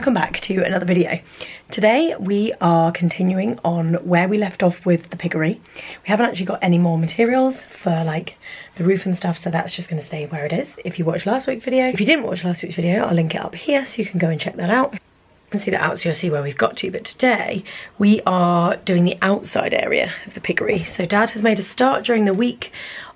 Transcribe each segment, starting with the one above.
welcome back to another video. Today we are continuing on where we left off with the piggery. We haven't actually got any more materials for like the roof and stuff, so that's just going to stay where it is. If you watched last week's video, if you didn't watch last week's video, I'll link it up here so you can go and check that out. You can see that out so you'll see where we've got to, but today we are doing the outside area of the piggery. So Dad has made a start during the week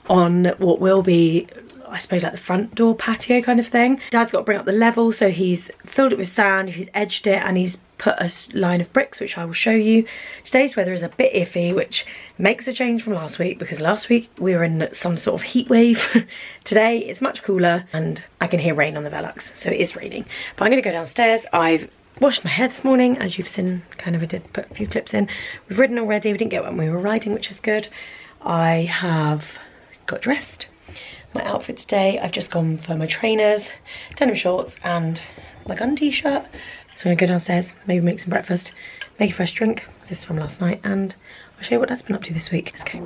on what will be, I suppose, like the front door patio kind of thing. Dad's got to bring up the level, so he's filled it with sand, he's edged it, and he's put a line of bricks, which I will show you. Today's weather is a bit iffy, which makes a change from last week, because last week we were in some sort of heat wave. Today it's much cooler, and I can hear rain on the Velux, so it is raining. But I'm gonna go downstairs. I've washed my hair this morning, as you've seen, kind of I did put a few clips in. We've ridden already, we didn't get one when we were riding, which is good. I have got dressed. My outfit today, I've just gone for my trainers, denim shorts and my gun t-shirt. So I'm gonna go downstairs, maybe make some breakfast, make a fresh drink, this is from last night, and I'll show you what Dad's been up to this week. Let's go.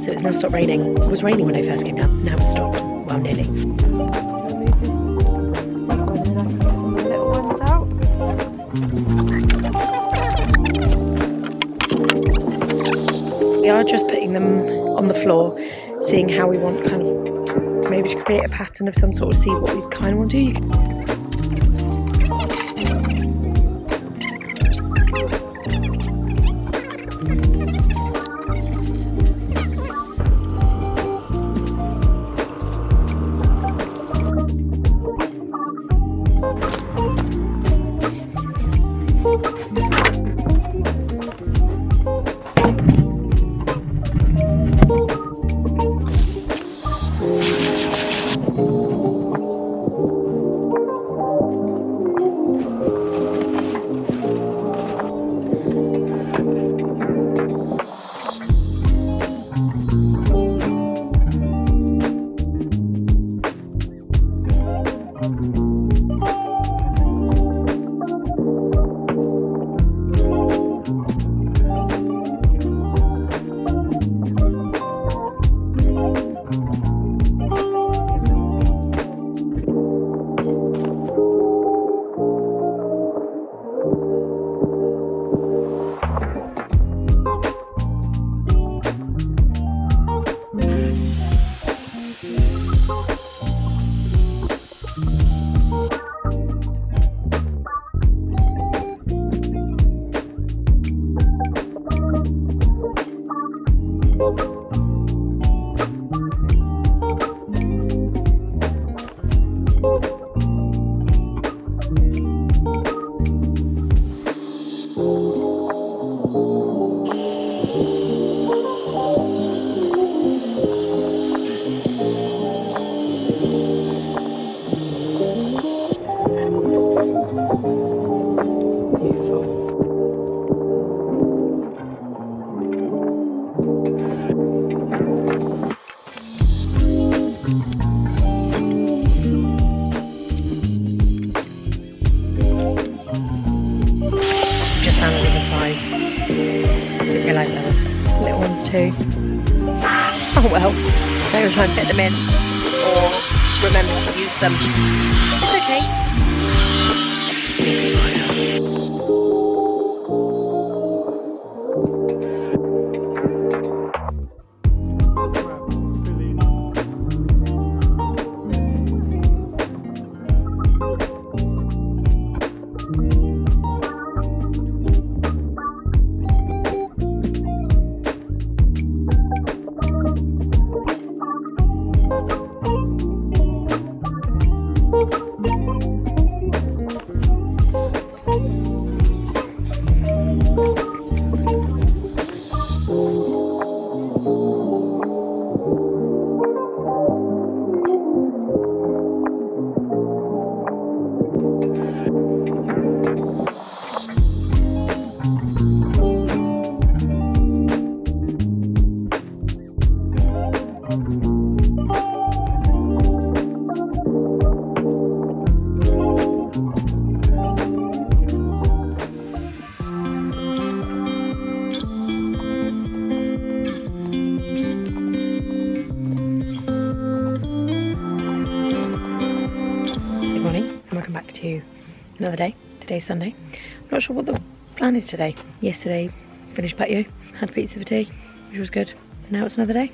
So it's now stopped raining. It was raining when I first came down, now it's stopped. Well, nearly. We are just putting them on the floor, seeing how we want, kind of maybe to create a pattern of some sort, to see what we kind of want to do. Oh well, they were trying to fit them in or remember to use them. It's okay. Big smile. barbecue another day. Today's Sunday. I'm not sure what the plan is today. Yesterday, finished patio, had pizza for tea, which was good. And now it's another day.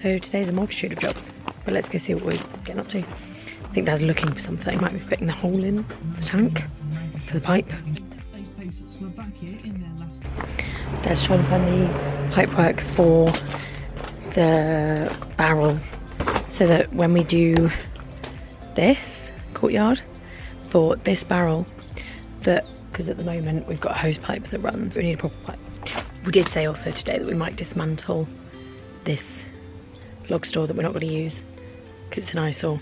So today's a multitude of jobs. But let's go see what we're getting up to. I think Dad's looking for something. Might be putting the hole in the tank for the pipe. Dad's trying to find the pipe work for the barrel so that when we do this courtyard for this barrel, that because at the moment we've got a hose pipe that runs, we need a proper pipe. We did say also today that we might dismantle this log store that we're not going to use because it's an eyesore.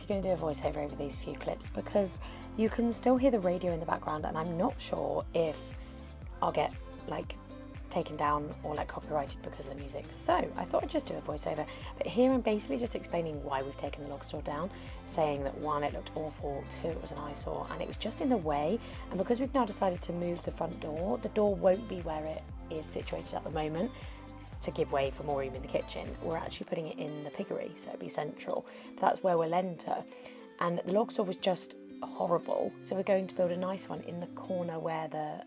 Going to do a voiceover over these few clips because you can still hear the radio in the background, and I'm not sure if I'll get like taken down or like copyrighted because of the music. So I thought I'd just do a voiceover, but here I'm basically just explaining why we've taken the log store down, saying that 1, it looked awful, 2, it was an eyesore and it was just in the way, and because we've now decided to move the front door, the door won't be where it is situated at the moment to give way for more room in the kitchen. We're actually putting it in the piggery, so it'll be central. That's where we'll enter. And the log store was just horrible, so we're going to build a nice one in the corner where the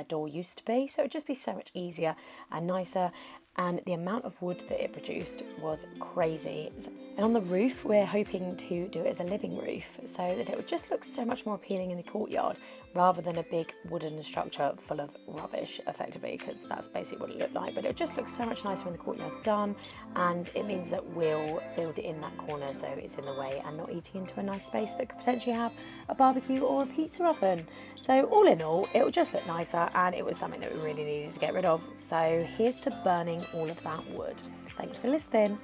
door used to be, so it would just be so much easier and nicer. And the amount of wood that it produced was crazy. And on the roof, we're hoping to do it as a living roof so that it would just look so much more appealing in the courtyard rather than a big wooden structure full of rubbish, effectively, because that's basically what it looked like. But it just looks so much nicer when the courtyard's done, and it means that we'll build it in that corner so it's in the way and not eating into a nice space that could potentially have a barbecue or a pizza oven. So all in all, it would just look nicer, and it was something that we really needed to get rid of. So here's to burning all of that wood. Thanks for listening.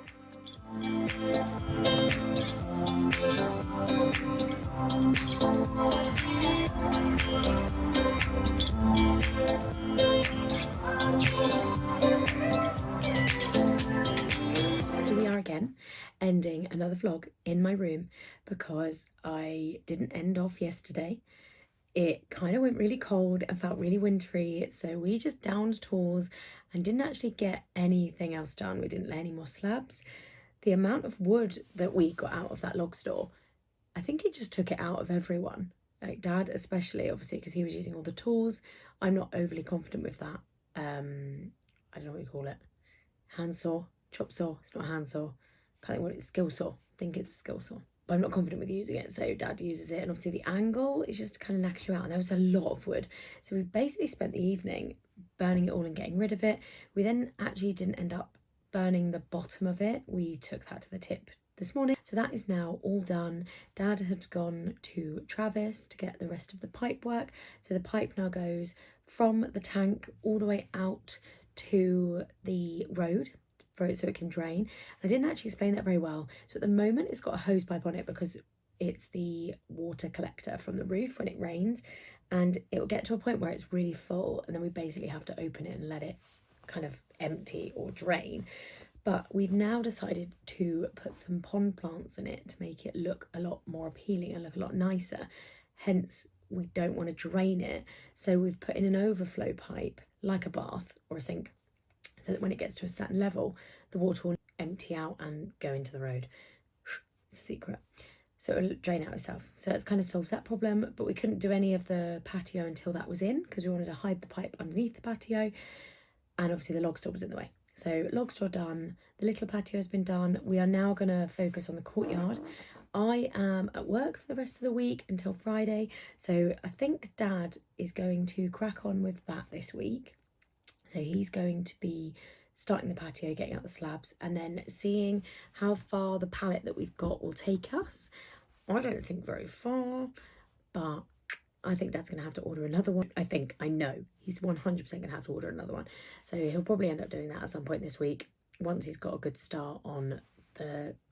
Here we are again, ending another vlog in my room because I didn't end off yesterday. It kind of went really cold and felt really wintry, so we just downed tools and didn't actually get anything else done. We didn't lay any more slabs. The amount of wood that we got out of that log store, I think it just took it out of everyone. Like Dad especially, obviously, because he was using all the tools. I'm not overly confident with that. I don't know what you call it. Hand saw, chop saw. It's not a hand saw. Can't think what it's, skill saw. I think it's skill saw. But I'm not confident with using it, so Dad uses it. And obviously the angle is just kind of knacks you out. And there was a lot of wood. So we basically spent the evening burning it all and getting rid of it. We then actually didn't end up burning the bottom of it. We took that to the tip this morning. So that is now all done. Dad had gone to Travis to get the rest of the pipe work. So the pipe now goes from the tank all the way out to the road for it so it can drain. I didn't actually explain that very well. So at the moment it's got a hose pipe on it because it's the water collector from the roof when it rains, and it will get to a point where it's really full and then we basically have to open it and let it kind of empty or drain. But we've now decided to put some pond plants in it to make it look a lot more appealing and look a lot nicer. Hence, we don't want to drain it. So we've put in an overflow pipe, like a bath or a sink, so that when it gets to a certain level, the water will empty out and go into the road. It's a secret. So it'll drain out itself. So it's kind of solves that problem, but we couldn't do any of the patio until that was in because we wanted to hide the pipe underneath the patio. And obviously the log store was in the way. So log store done, the little patio has been done. We are now going to focus on the courtyard. I am at work for the rest of the week until Friday. So I think Dad is going to crack on with that this week. So he's going to be starting the patio, getting out the slabs, and then seeing how far the pallet that we've got will take us. I don't think very far, but I think Dad's going to have to order another one. I know, he's 100% going to have to order another one. So he'll probably end up doing that at some point this week, once he's got a good start on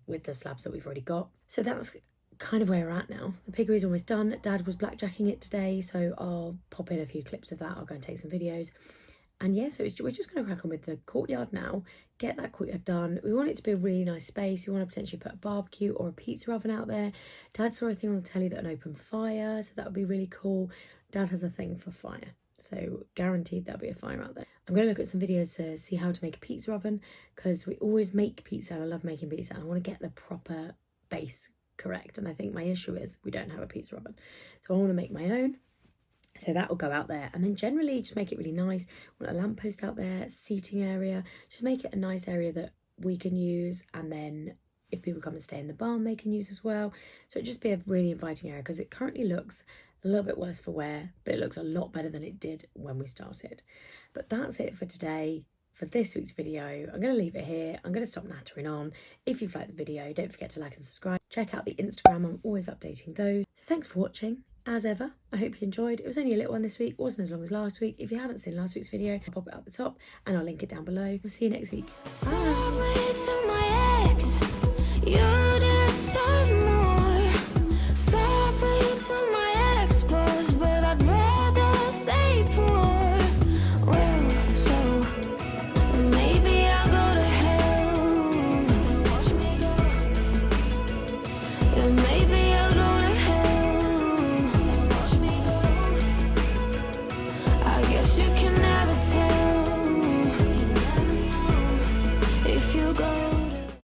with the slabs that we've already got. So that's kind of where we're at now. The piggery's almost done. Dad was blackjacking it today, so I'll pop in a few clips of that. I'll go and take some videos. And yeah, so we're just going to crack on with the courtyard now, get that courtyard done. We want it to be a really nice space. We want to potentially put a barbecue or a pizza oven out there. Dad saw a thing on the telly that an open fire, so that would be really cool. Dad has a thing for fire, so guaranteed there'll be a fire out there. I'm going to look at some videos to see how to make a pizza oven, because we always make pizza and I love making pizza and I want to get the proper base correct. And I think my issue is we don't have a pizza oven. So I want to make my own. So that will go out there, and then generally just make it really nice. Want a lamppost out there, seating area, just make it a nice area that we can use, and then if people come and stay in the barn they can use as well. So it'd just be a really inviting area, because it currently looks a little bit worse for wear, but it looks a lot better than it did when we started. But that's it for today, for this week's video. I'm going to leave it here. I'm going to stop nattering on. If you've liked the video, don't forget to like and subscribe. Check out the Instagram, I'm always updating those. So thanks for watching. As ever, I hope you enjoyed. It was only a little one this week, wasn't as long as last week. If you haven't seen last week's video, I'll pop it up the top and I'll link it down below. We'll see you next week. Bye. Sorry to my ex, you deserve more. Sorry to my ex-boss, but I'd rather stay poor. Well, so maybe I'll go to hell. Watch me go. Yeah, maybe I'll go to hell. You can never tell, you never know if you go.